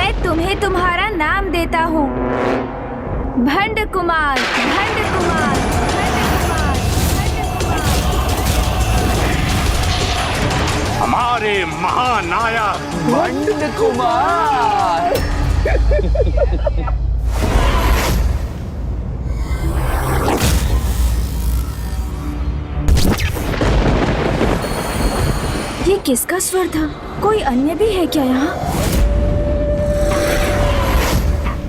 मैं तुम्हें तुम्हारा नाम देता हूँ, भंड कुमार, भंड कुमार, भंड कुमार, भंड कुमार। हमारे महानायक भंड कुमार। ये किसका स्वर था? कोई अन्य भी है क्या यहाँ?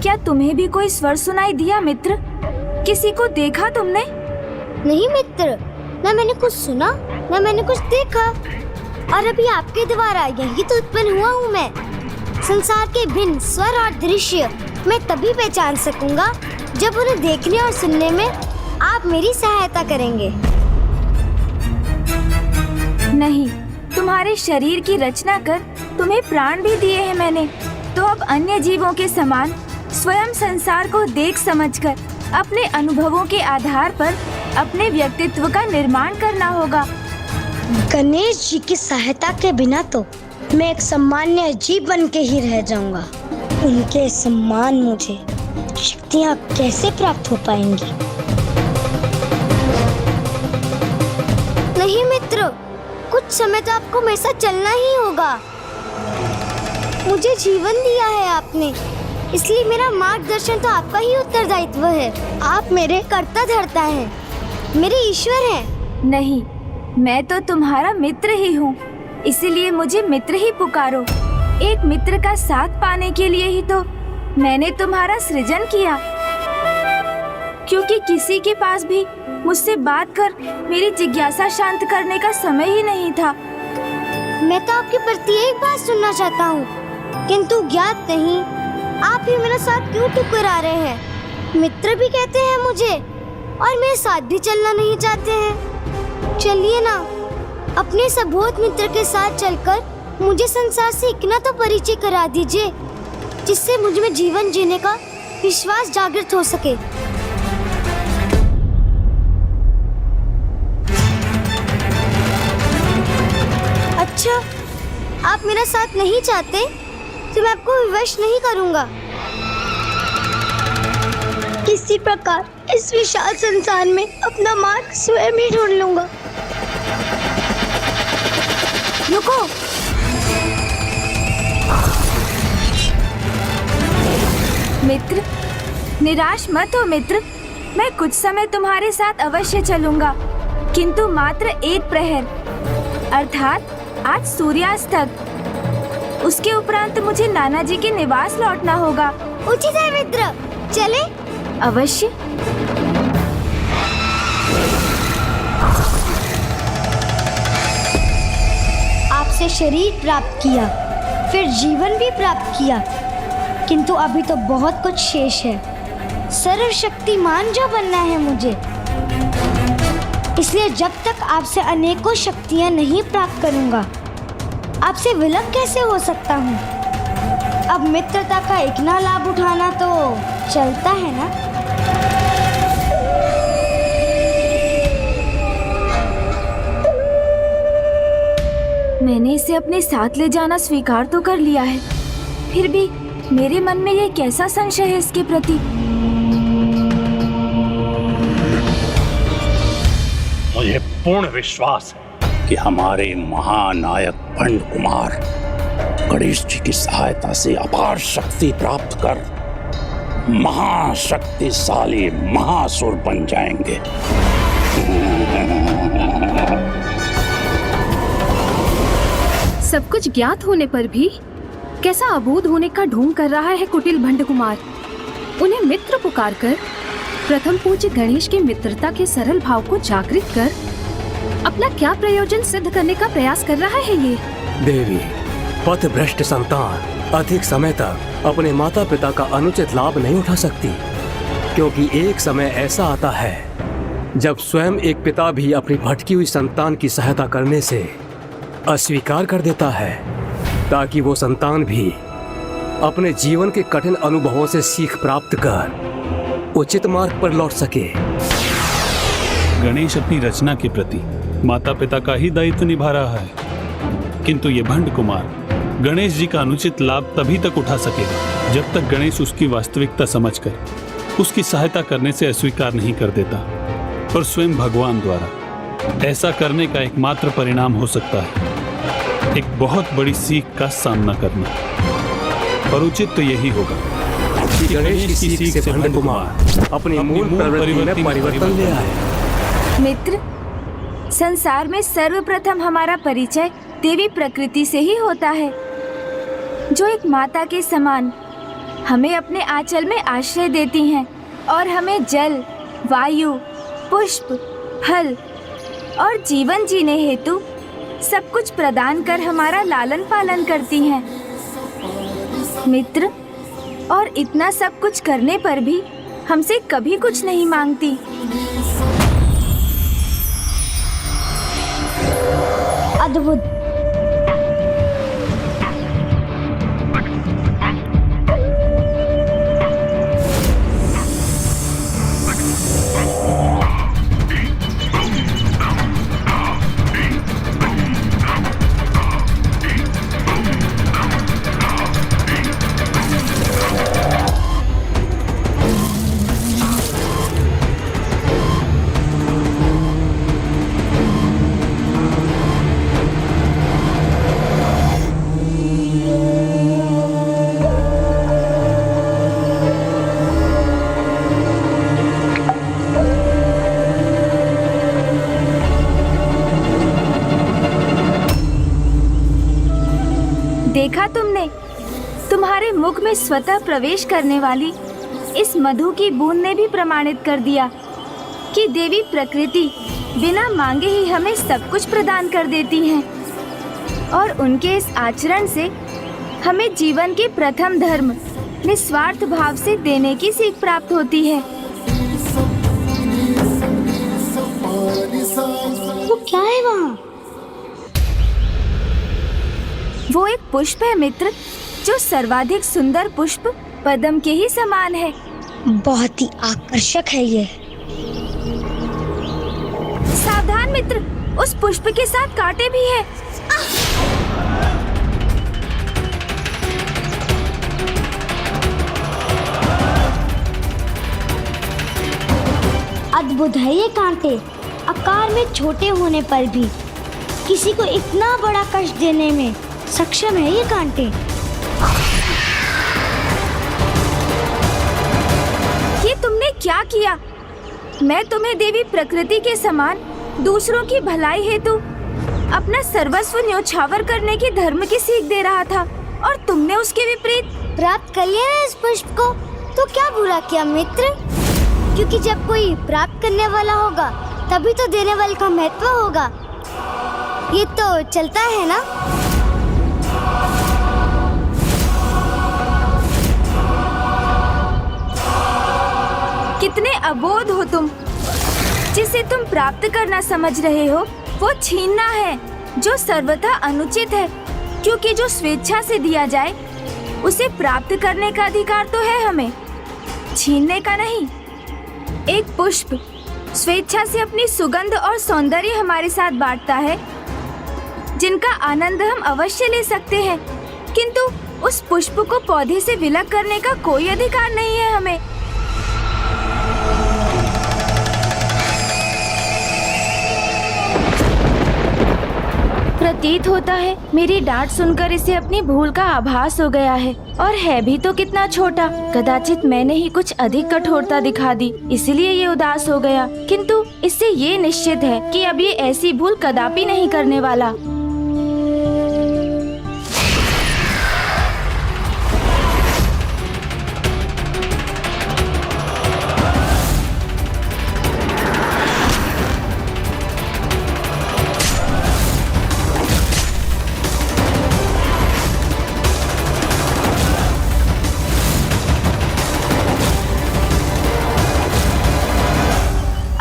क्या तुम्हें भी कोई स्वर सुनाई दिया मित्र? किसी को देखा तुमने? नहीं मित्र, न मैंने कुछ सुना न मैंने कुछ देखा, और अभी आपके द्वारा यही तो उत्पन्न हुआ हूँ मैं। संसार के भिन्न स्वर और दृश्य मैं तभी पहचान सकूंगा जब उन्हें देखने और सुनने में आप मेरी सहायता करेंगे। नहीं, तुम्हारे शरीर की रचना कर तुम्हें प्राण भी दिए हैं मैंने, तो अब अन्य जीवों के समान स्वयं संसार को देख समझकर अपने अनुभवों के आधार पर अपने व्यक्तित्व का निर्माण करना होगा। गणेश जी की सहायता के बिना तो मैं एक सामान्य जीव बन के ही रह जाऊंगा। उनके सम्मान मुझे शक्तियाँ कैसे प्राप्त हो पाएंगी? नहीं मित्र, कुछ समय तो आपको मेरे साथ चलना ही होगा। मुझे जीवन दिया है आपने, इसलिए मेरा मार्गदर्शन तो आपका ही उत्तरदायित्व है। आप मेरे कर्ता धर्ता हैं, मेरे ईश्वर हैं। नहीं, मैं तो तुम्हारा मित्र ही हूँ, इसीलिए मुझे मित्र ही पुकारो। एक मित्र का साथ पाने के लिए ही तो मैंने तुम्हारा सृजन किया, क्योंकि किसी के पास भी मुझसे बात कर मेरी जिज्ञासा शांत करने का समय ही नहीं था। मैं तो आपके प्रति एक बात सुनना चाहता हूँ, किंतु ज्ञात नहीं आप ही मेरा साथ क्यों ठुकरा रहे हैं? मित्र भी कहते हैं मुझे, और मेरे साथ भी चलना नहीं चाहते हैं। चलिए ना, अपने सबोध मित्र के साथ चलकर मुझे संसार से इतना तो परिचय करा दीजिए, जिससे मुझ में जीवन जीने का विश्वास जागृत हो सके। अच्छा, आप मेरा साथ नहीं चाहते तो मैं आपको विवश नहीं करूंगा। किसी प्रकार इस विशाल संसार में अपना मार्ग स्वयं ही ढूंढ लूंगा। रुको, मित्र, निराश मत हो मित्र। मैं कुछ समय तुम्हारे साथ अवश्य चलूंगा, किंतु मात्र एक प्रहर, अर्थात आज सूर्यास्त तक। उसके उपरांत मुझे नाना जी के निवास लौटना होगा। उचित है मित्र, चले? अवश्य। आपसे शरीर प्राप्त किया, फिर जीवन भी प्राप्त किया, किंतु अभी तो बहुत कुछ शेष है। सर्वशक्तिमान जो बनना है मुझे, इसलिए जब तक आपसे अनेकों शक्तियां नहीं प्राप्त करूंगा, आपसे विलग कैसे हो सकता हूँ? अब मित्रता का इतना लाभ उठाना तो चलता है ना? मैंने इसे अपने साथ ले जाना स्वीकार तो कर लिया है, फिर भी मेरे मन में ये कैसा संशय है इसके प्रति। मुझे पूर्ण विश्वास है कि हमारे महानायक भंड कुमार गणेश जी की सहायता से अपार शक्ति प्राप्त कर महाशक्तिशाली महासुर बन जाएंगे। सब कुछ ज्ञात होने पर भी कैसा अबोध होने का ढोंग कर रहा है कुटिल भंड कुमार। उन्हें मित्र पुकार कर प्रथम पूज्य गणेश के मित्रता के सरल भाव को जागृत कर अपना क्या प्रयोजन सिद्ध करने का प्रयास कर रहा है ये? देवी, पथभ्रष्ट संतान अधिक समय तक अपने माता पिता का अनुचित लाभ नहीं उठा सकती, क्योंकि एक समय ऐसा आता है जब स्वयं एक पिता भी अपनी भटकी हुई संतान की सहायता करने से अस्वीकार कर देता है, ताकि वो संतान भी अपने जीवन के कठिन अनुभवों से सीख प्राप्त कर उचित मार्ग पर लौट सके। गणेश अपनी रचना के प्रति माता पिता का ही दायित्व निभा रहा है, किंतु ये भंड कुमार गणेश जी का अनुचित लाभ तभी तक उठा सकेगा जब तक गणेश उसकी वास्तविकता समझकर उसकी सहायता करने से अस्वीकार नहीं कर देता। और स्वयं भगवान द्वारा ऐसा करने का एकमात्र परिणाम हो सकता है एक बहुत बड़ी सीख का सामना करना। और उचित तो यही होगा कि गणेश की सीख से भंड कुमार अपनी मूल प्रवृत्ति में परिवर्तन ले आए। मित्र, संसार में सर्वप्रथम हमारा परिचय देवी प्रकृति से ही होता है, जो एक माता के समान हमें अपने आंचल में आश्रय देती हैं और हमें जल, वायु, पुष्प, फल और जीवन जीने हेतु सब कुछ प्रदान कर हमारा लालन पालन करती हैं। मित्र, और इतना सब कुछ करने पर भी हमसे कभी कुछ नहीं मांगती। अद्भुत। देखा तुमने, तुम्हारे मुख में स्वतः प्रवेश करने वाली इस मधु की बूंद ने भी प्रमाणित कर दिया कि देवी प्रकृति बिना मांगे ही हमें सब कुछ प्रदान कर देती हैं। और उनके इस आचरण से हमें जीवन के प्रथम धर्म निस्वार्थ भाव से देने की सीख प्राप्त होती है। वो क्या है वहाँ? वो एक पुष्प है मित्र, जो सर्वाधिक सुंदर पुष्प पद्म के ही समान है। बहुत ही आकर्षक है ये। सावधान मित्र, उस पुष्प के साथ कांटे भी है। अद्भुत है ये कांटे। आकार में छोटे होने पर भी किसी को इतना बड़ा कष्ट देने में सक्षम है ये कांटे। ये तुमने क्या किया? मैं तुम्हें देवी प्रकृति के समान दूसरों की भलाई हेतु अपना सर्वस्व न्योछावर करने की धर्म की सीख दे रहा था, और तुमने उसके विपरीत। प्राप्त कर लिया ना इस पुष्प को, तो क्या बुरा किया मित्र? क्योंकि जब कोई प्राप्त करने वाला होगा तभी तो देने वाले का महत्व होगा। ये तो चलता है ना। कितने अबोध हो तुम। जिसे तुम प्राप्त करना समझ रहे हो वो छीनना है, जो सर्वथा अनुचित है, क्योंकि जो स्वेच्छा से दिया जाए उसे प्राप्त करने का अधिकार तो है हमें, छीनने का नहीं। एक पुष्प स्वेच्छा से अपनी सुगंध और सौंदर्य हमारे साथ बांटता है, जिनका आनंद हम अवश्य ले सकते हैं, किंतु उस पुष्प को पौधे से विलग करने का कोई अधिकार नहीं है हमें। प्रतीत होता है मेरी डांट सुनकर इसे अपनी भूल का आभास हो गया है, और है भी तो कितना छोटा। कदाचित मैंने ही कुछ अधिक कठोरता दिखा दी, इसलिए ये उदास हो गया, किंतु इससे ये निश्चित है कि अब ये ऐसी भूल कदापि नहीं करने वाला।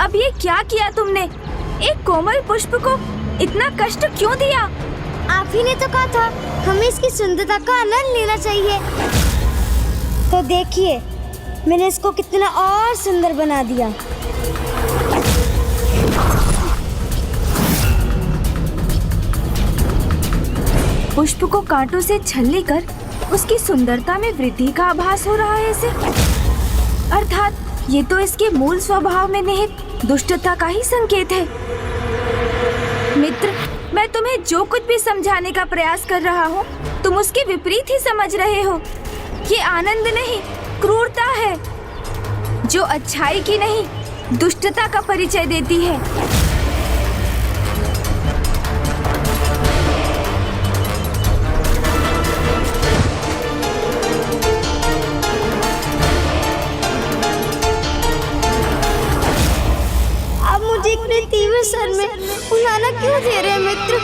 अब ये क्या किया तुमने? एक कोमल पुष्प को इतना कष्ट क्यों दिया? आप ही ने तो कहा था हमें इसकी सुंदरता का आनंद लेना चाहिए। तो देखिए मैंने इसको कितना और सुंदर बना दिया। पुष्प को कांटों से छलनी कर उसकी सुंदरता में वृद्धि का आभास हो रहा है इसे। अर्थात ये तो इसके मूल स्वभाव में निहित दुष्टता का ही संकेत है। मित्र, मैं तुम्हें जो कुछ भी समझाने का प्रयास कर रहा हूँ, तुम उसके विपरीत ही समझ रहे हो। ये आनंद नहीं, क्रूरता है, जो अच्छाई की नहीं, दुष्टता का परिचय देती है। आप मुझे इतने तीव्र सर में उलाना क्यों दे रहे हैं मित्र,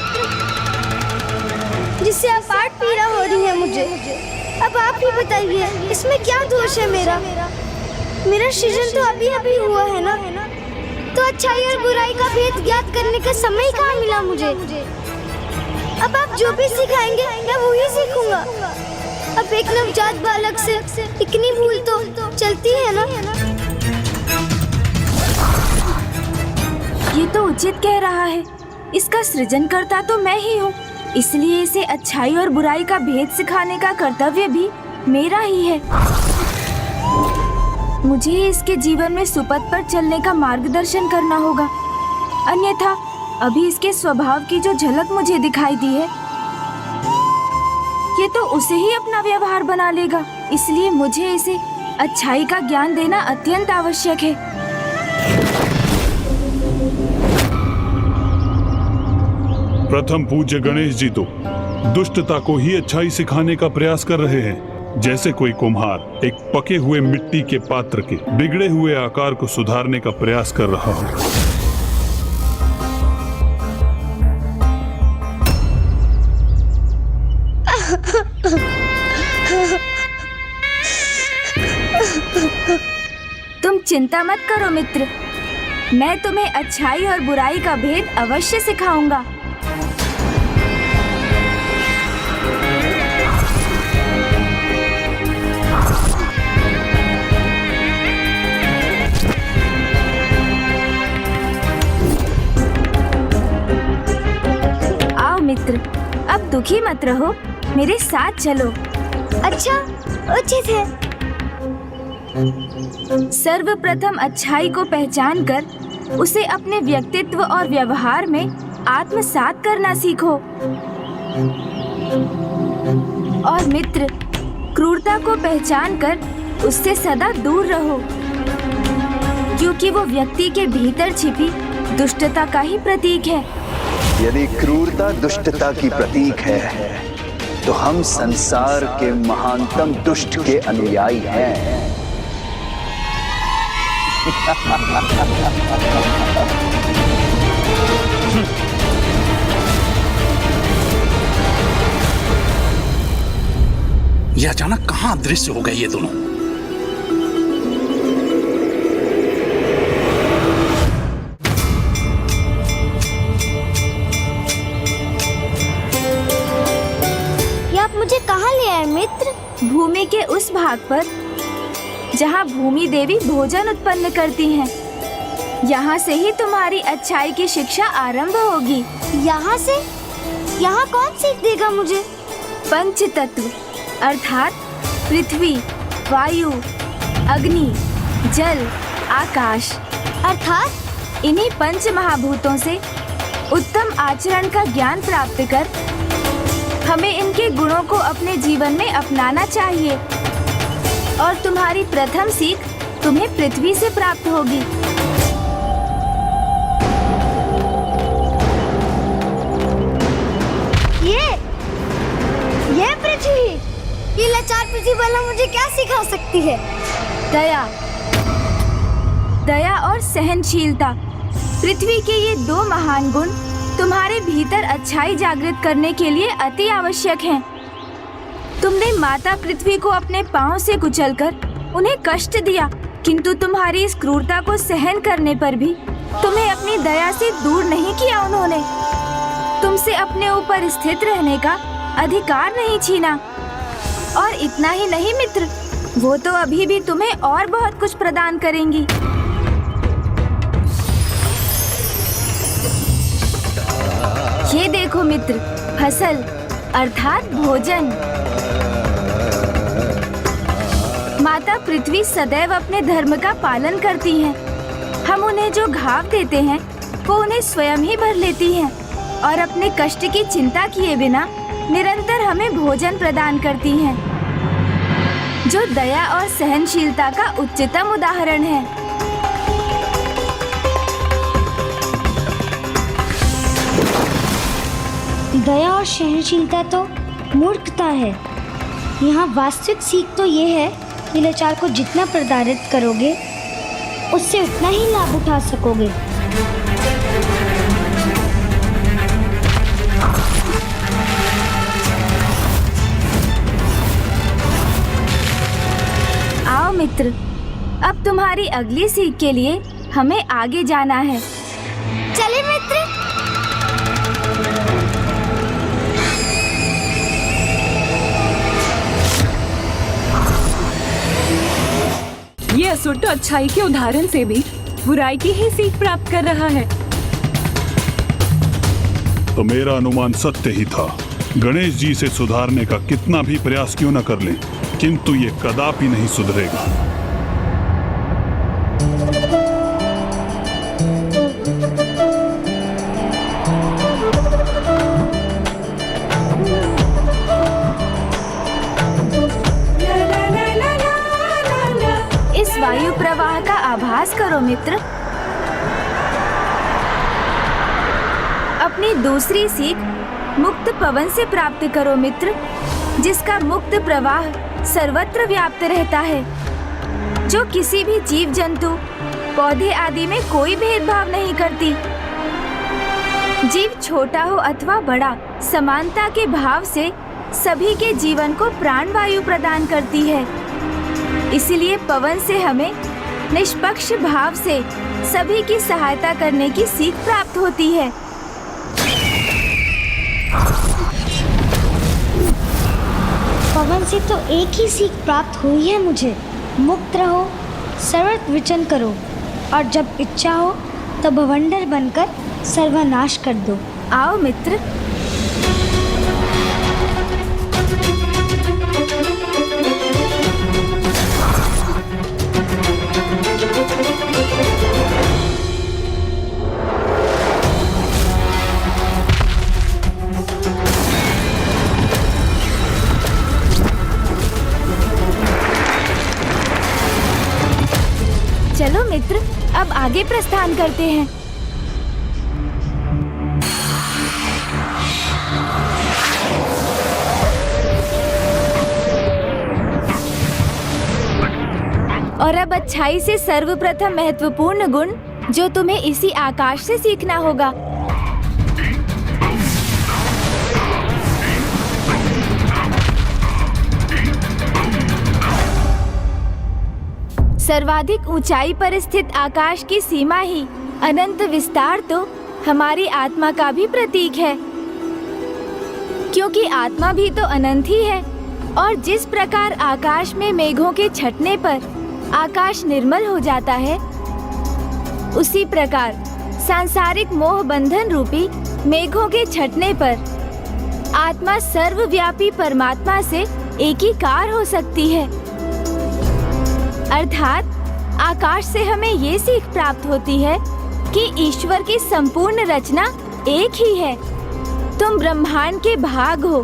जिससे अपार पीड़ा हो रही है मुझे। अब आप ही बताइए, इसमें क्या दोष है मेरा? मेरा सृजन तो अभी अभी हुआ है ना, तो अच्छाई और बुराई का भेद ज्ञात करने का समय कहाँ मिला मुझे? अब आप जो भी सिखाएंगे मैं वही सीखूंगा। अब एक नवजात बालक से इतनी भूल तो चलती है ना। ये तो उचित कह रहा है, इसका सृजनकर्ता तो मैं ही हूँ, इसलिए इसे अच्छाई और बुराई का भेद सिखाने का कर्तव्य भी मेरा ही है। मुझे इसके जीवन में सुपथ पर चलने का मार्गदर्शन करना होगा, अन्यथा अभी इसके स्वभाव की जो झलक मुझे दिखाई दी है, ये तो उसे ही अपना व्यवहार बना लेगा। इसलिए मुझे इसे अच्छाई का ज्ञान देना अत्यंत आवश्यक है। प्रथम पूज्य गणेश जी तो दुष्टता को ही अच्छाई सिखाने का प्रयास कर रहे हैं, जैसे कोई कुम्हार एक पके हुए मिट्टी के पात्र के बिगड़े हुए आकार को सुधारने का प्रयास कर रहा हो। तुम चिंता मत करो मित्र, मैं तुम्हें अच्छाई और बुराई का भेद अवश्य सिखाऊंगा। आओ मित्र, अब दुखी मत रहो, मेरे साथ चलो। अच्छा, उचित है। सर्वप्रथम अच्छाई को पहचान कर उसे अपने व्यक्तित्व और व्यवहार में आत्मसात करना सीखो। और मित्र, क्रूरता को पहचान कर उससे सदा दूर रहो, क्योंकि वो व्यक्ति के भीतर छिपी दुष्टता का ही प्रतीक है। यदि क्रूरता दुष्टता की प्रतीक है, तो हम संसार के महानतम दुष्ट के अनुयायी हैं। ये अचानक कहाँ अदृश्य हो गए ये दोनों? ये आप मुझे कहाँ ले आए मित्र? भूमि के उस भाग पर जहाँ भूमि देवी भोजन उत्पन्न करती हैं। यहाँ से ही तुम्हारी अच्छाई की शिक्षा आरंभ होगी। यहाँ से? यहाँ कौन सीख देगा मुझे? पंच तत्व अर्थात पृथ्वी, वायु, अग्नि, जल, आकाश, अर्थात इन्हीं पंच महाभूतों से उत्तम आचरण का ज्ञान प्राप्त कर हमें इनके गुणों को अपने जीवन में अपनाना चाहिए। और तुम्हारी प्रथम सीख तुम्हें पृथ्वी से प्राप्त होगी। ये पृथ्वी, ये लाचार पृथ्वी वाला मुझे क्या सिखा सकती है? दया और सहनशीलता, पृथ्वी के ये दो महान गुण तुम्हारे भीतर अच्छाई जागृत करने के लिए अति आवश्यक हैं। तुमने माता पृथ्वी को अपने पांव से कुचलकर उन्हें कष्ट दिया, किंतु तुम्हारी इस क्रूरता को सहन करने पर भी तुम्हें अपनी दया से दूर नहीं किया उन्होंने। तुमसे अपने ऊपर स्थित रहने का अधिकार नहीं छीना। और इतना ही नहीं मित्र, वो तो अभी भी तुम्हें और बहुत कुछ प्रदान करेंगी। ये देखो मित्र, फसल, अर्थात भोजन। माता पृथ्वी सदैव अपने धर्म का पालन करती हैं। हम उन्हें जो घाव देते हैं वो उन्हें स्वयं ही भर लेती हैं और अपने कष्ट की चिंता किए बिना निरंतर हमें भोजन प्रदान करती हैं, जो दया और सहनशीलता का उच्चतम उदाहरण है। दया और सहनशीलता तो मूर्खता है। यहाँ वास्तविक सीख तो ये है कि लाचार को जितना प्रताड़ित करोगे उससे उतना ही लाभ उठा सकोगे। आओ मित्र, अब तुम्हारी अगली सीख के लिए हमें आगे जाना है। चले मित्र। ये असुर तो अच्छाई के उदाहरण से भी बुराई की ही सीख प्राप्त कर रहा है। तो मेरा अनुमान सत्य ही था। गणेश जी से सुधारने का कितना भी प्रयास क्यों न कर लें, किंतु ये कदापि नहीं सुधरेगा। इस वायु प्रवाह का आभास करो मित्र। अपनी दूसरी सीख मुक्त पवन से प्राप्त करो मित्र, जिसका मुक्त प्रवाह सर्वत्र व्याप्त रहता है, जो किसी भी जीव जंतु पौधे आदि में कोई भेदभाव नहीं करती। जीव छोटा हो अथवा बड़ा, समानता के भाव से सभी के जीवन को प्राण वायु प्रदान करती है। इसलिए पवन से हमें निष्पक्ष भाव से सभी की सहायता करने की सीख प्राप्त होती है। पवन से तो एक ही सीख प्राप्त हुई है मुझे। मुक्त रहो, सर्वत्र विचरण करो और जब इच्छा हो तो भवंडर बनकर सर्वनाश कर दो। आओ मित्र। चलो मित्र, अब आगे प्रस्थान करते हैं। और अब अच्छाई से सर्वप्रथम महत्वपूर्ण गुण जो तुम्हें इसी आकाश से सीखना होगा। सर्वाधिक ऊंचाई पर स्थित आकाश की सीमा ही अनंत विस्तार तो हमारी आत्मा का भी प्रतीक है, क्योंकि आत्मा भी तो अनंत ही है। और जिस प्रकार आकाश में मेघों के छटने पर आकाश निर्मल हो जाता है, उसी प्रकार सांसारिक मोह बंधन रूपी मेघों के छटने पर आत्मा सर्वव्यापी परमात्मा से एकीकार हो सकती है। अर्थात आकाश से हमें ये सीख प्राप्त होती है कि ईश्वर की संपूर्ण रचना एक ही है। तुम ब्रह्मांड के भाग हो,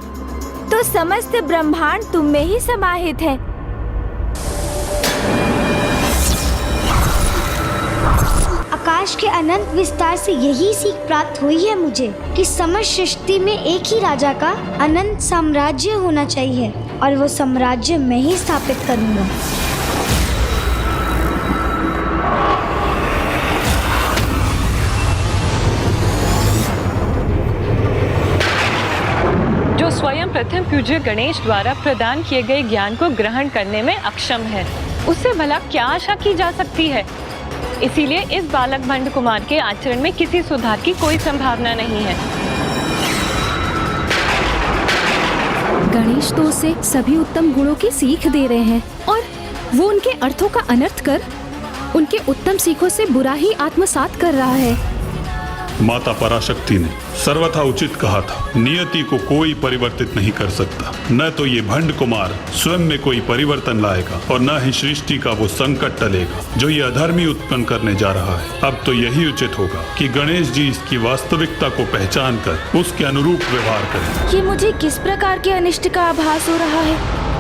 तो समस्त ब्रह्मांड तुम में ही समाहित है। आकाश के अनंत विस्तार से यही सीख प्राप्त हुई है मुझे कि समस्त सृष्टि में एक ही राजा का अनंत साम्राज्य होना चाहिए और वो साम्राज्य मैं ही स्थापित करूंगा। जो स्वयं प्रथम पूज्य गणेश द्वारा प्रदान किए गए ज्ञान को ग्रहण करने में अक्षम है, उससे भला क्या आशा की जा सकती है। इसीलिए इस बालक भंड कुमार के आचरण में किसी सुधार की कोई संभावना नहीं है। गणेश तो उसे सभी उत्तम गुणों की सीख दे रहे हैं और वो उनके अर्थों का अनर्थ कर उनके उत्तम सीखों से बुरा ही आत्मसात कर रहा है। माता पराशक्ति ने सर्वथा उचित कहा था, नियति को कोई परिवर्तित नहीं कर सकता। न तो ये भंड कुमार स्वयं में कोई परिवर्तन लाएगा और न ही सृष्टि का वो संकट टलेगा जो ये अधर्मी उत्पन्न करने जा रहा है। अब तो यही उचित होगा कि गणेश जी इसकी वास्तविकता को पहचान कर उसके अनुरूप व्यवहार करें। ये मुझे किस प्रकार के अनिष्ट का आभास हो रहा है?